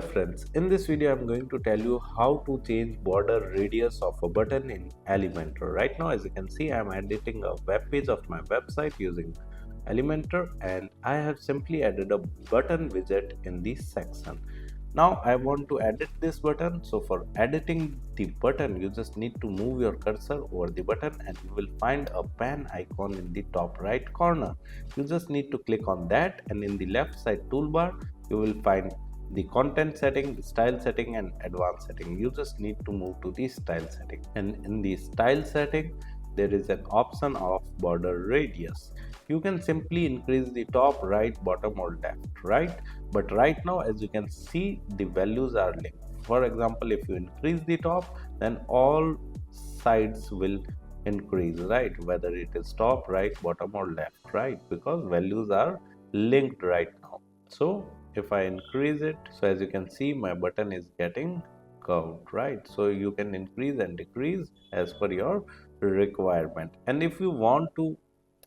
friends, in this video I'm going to tell you how to change border radius of a button in Elementor. Right now, as you can see, I'm editing a web page of my website using Elementor, and I have simply added a button widget in this section. Now I want to edit this button. So for editing the button, you just need to move your cursor over the button and you will find a pen icon in the top right corner. You just need to click on that, and in the left side toolbar you will find the content setting, the style setting and advanced setting. You just need to move to the style setting, and in the style setting there is an option of border radius. You can simply increase the top, right, bottom or left, right? But right now, as you can see, the values are linked. For example, if you increase the top, then all sides will increase, right? Whether it is top, right, bottom or left, right? Because values are linked right now. So if I increase it, so as you can see, my button is getting curved, right? So you can increase and decrease as per your requirement. And if you want to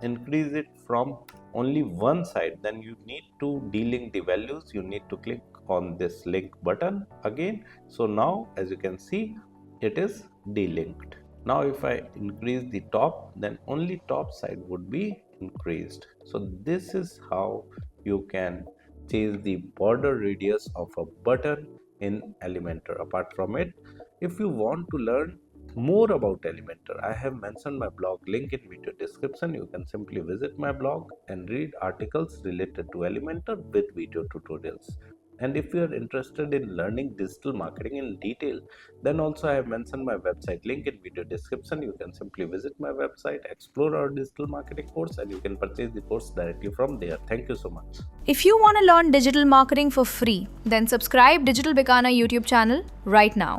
increase it from only one side, then you need to delink the values. You need to click on this link button again. So now, as you can see, it is delinked. Now if I increase the top, then only top side would be increased. So this is how you can change the border radius of a button in Elementor. Apart from it, if you want to learn more about Elementor, I have mentioned my blog link in video description. You can simply visit my blog and read articles related to Elementor with video tutorials. And if you are interested in learning digital marketing in detail, then also I have mentioned my website link in video description. You can simply visit my website, explore our digital marketing course, and you can purchase the course directly from there. Thank you so much. If you want to learn digital marketing for free, then subscribe Digital Bikana YouTube channel right now.